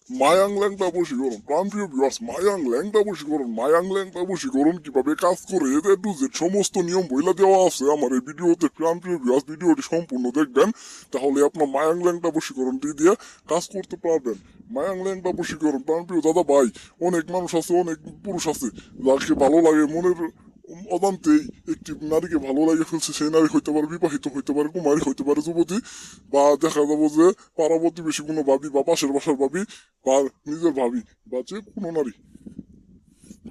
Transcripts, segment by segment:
মায়াং ল্যাংটা বশীকরণ, প্রাণপ্রিয় ভিউয়ার্স, মায়াং ল্যাংটা বশীকরণ, মায়াং ল্যাংটা বশীকরণ কিভাবে কাজ করে এতে টু জেড সমস্ত নিয়ম বইলা দেওয়া আছে আমার এই ভিডিওতে। প্রাণপ্রিয় ভিউয়ার্স, ভিডিওটি সম্পূর্ণ দেখবেন, তাহলে আপনার মায়াং ল্যাংটা বশীকরণটি দিয়ে কাজ করতে পারবেন। মায়াং ল্যাংটা বশীকরণ, প্রাণপ্রিয় দাদা ভাই, অনেক মানুষ আছে, অনেক পুরুষ আছে যাকে ভালো লাগে, মনের অজান্তেই একটি নারীকে ভালো লাগে ফেলছে। সেই নারী হইতে পারে বিবাহিত, হইতে পারে কুমারী, হইতে পারে যুবতী, বা দেখা যাবো যে পাড়া প্রতিবেশী কোনো ভাবি বা পাশের বাসার ভাবি বা নিজের ভাবি, বা যে কোনো নারী,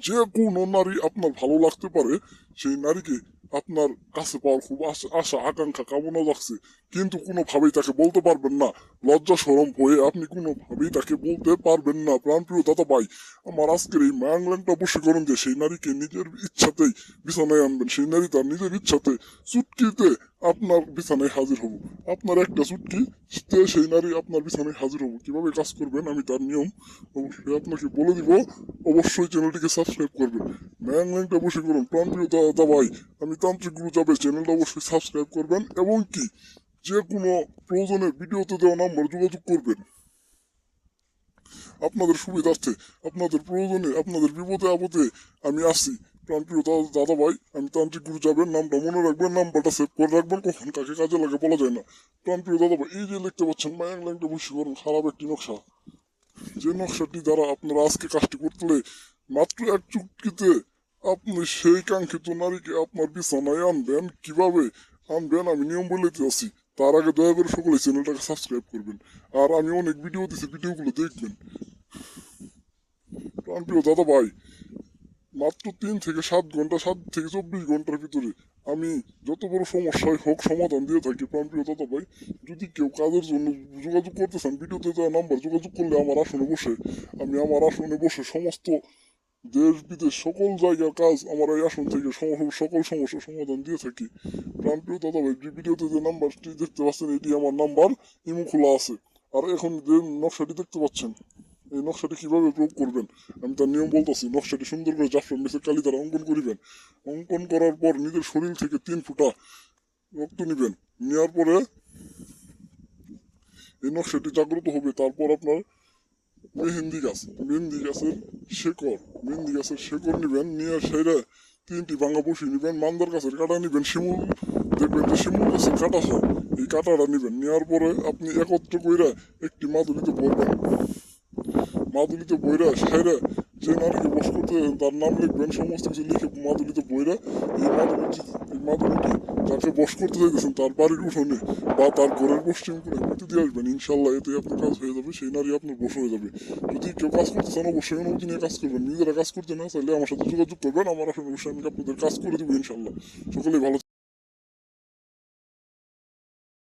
যে কোনো নারী আপনার ভালো লাগতে পারে। সেই নারীকে আপনার কাছে পাওয়ার খুব আশা আকাঙ্ক্ষা কামনা রাখছে, কিন্তু কোনোভাবেই তাকে বলতে পারবেন না। লজ্জা সরম হয়ে আপনি কোনোভাবেই তাকে বলতে পারবেন না। প্রাণপ্রিয় দাদা ভাই, আমার আজকের এই মায়াংল্যাংটা বশীকরণ দিয়ে সেই নারীকে নিজের ইচ্ছাতেই বিছানায় আনবেন। সেই নারী তার নিজের ইচ্ছাতে চুটকিতে আপনার বিছানায় হাজির হব। আপনার একটা চুটকি সেই নারী আপনার বিছানায় হাজির হব। কিভাবে কাজ করবেন আমি তার নিয়ম অবশ্যই আপনাকে বলে দিব। অবশ্যই চ্যানেলটিকে সাবস্ক্রাইব করবেন। ম্যাংল্যাংটা বশীকরণ, প্রাণপ্রিয় দাদা ভাই, আমি তান্ত্রিক গুরু যাবে, চ্যানেলটা অবশ্যই সাবস্ক্রাইব করবেন এবং কি যে কোনো প্রয়োজনে ভিডিওতে দেওয়া নাম্বার যোগাযোগ করবেন। আপনাদের সুবিধার্থে, আপনাদের প্রয়োজনে, আপনাদের বিপদে আপদে আমি আসি। প্রাণপ্রিয় দাদা ভাই, আমি তান্ত্রিক গুরু যাবেন, নামটা মনে রাখবেন, নাম্বারটা সেভ করে রাখবেন, কখন কাকে কাজে লাগে বলা যায় না। প্রাণপ্রিয় দাদা ভাই, এই যে দেখতে পাচ্ছেন মায়াংল্যাংটা বশীকরণ, খারাপ একটি নকশা, যে নকশাটি দ্বারা আপনারা আজকে কাজটি করতে মাত্র এক চুটকিতে আপনি সেই কাঙ্ক্ষিত নারীকে আপনার বিছানায় আনবেন। কিভাবে আনবেন আমি নিয়ম বলে দিতেছি। তার আগে দয়া করে সকলে চ্যানেলটাকে সাবস্ক্রাইব করবেন, আর আমি অনেক ভিডিও দিচ্ছি, ভিডিওগুলো দেখবেন। প্রাণপ্রিয় দাদা ভাই, মাত্র 3 থেকে 7 ঘন্টা, 7 থেকে 24 ঘন্টার ভিতরে আমি যত বড় সমস্যায় হোক সমাধান দিয়ে থাকি। প্রাণপ্রিয় দাদা ভাই, যদি কেউ কাজের জন্য যোগাযোগ করতে চান, ভিডিওতে দেওয়া নাম্বার যোগাযোগ করলে আমার আসনে বসে, আমি আমার আসনে বসে সমস্ত দেশ বিদেশ সকল জায়গার কাজ আমার এই আসন থেকে সকল সমস্যার সমাধান দিয়ে থাকি। প্রাণপ্রিয় দাদা ভাই, যে ভিডিওতে যে নাম্বারটি দেখতে পাচ্ছেন এটি আমার নাম্বার, ইমো খোলা আছে। আর এখন যে নকশাটি দেখতে পাচ্ছেন, এই নকশাটি কিভাবে প্রয়োগ করবেন আমি তার নিয়ম বলতেছি। নকশাটি সুন্দর করে জাফরান মেসের কালি দ্বারা অঙ্কন করিবেন। অঙ্কন করার পর নিজের শরীর থেকে 3 ফোঁটা রক্ত নিবেন। নেওয়ার পরে এই নকশাটি জাগ্রত হবে। তারপর আপনার মেহেন্দি গাছ, মেহেন্দি গাছের শেকড়, মেহেন্দি গাছের শেকড় নিবেন। নিয়ে সেরে 3টি ভাঙা বসি নিবেন। মান্দার গাছের কাটা নিবেন। শিমুল, দেখবেন যে শিমুল গাছের কাটা হয়, এই কাটাটা নিবেন। নেওয়ার পরে আপনি একত্র কইরা একটি মাদুলিতে ভরবেন। মাদুলিতে বইরা সেরে যে নারীকে বস করতে তার নাম লিখবেন, সমস্ত কিছু লিখে মাদুলিতে বইরা এই মাদুলিটি যাকে বস করতে চাইতেছেন তার বাড়ির উঠোনে বা তার ঘরের পশ্চিম করে পুঁতে দিয়ে আসবেন। ইনশাল্লাহ এতে আপনার কাজ হয়ে যাবে, সেই নারী আপনার বস হয়ে যাবে। যদি কেউ কাজ করতে চান অবশ্যই অনুমতি নিয়ে কাজ করবেন। নিজেরা কাজ করতে না চাইলে আমার সাথে যোগাযোগ করবেন, আমার আসলে অবশ্যই আমি আপনাদের কাজ করে দেবো ইনশাল্লাহ। সকলেই ভালো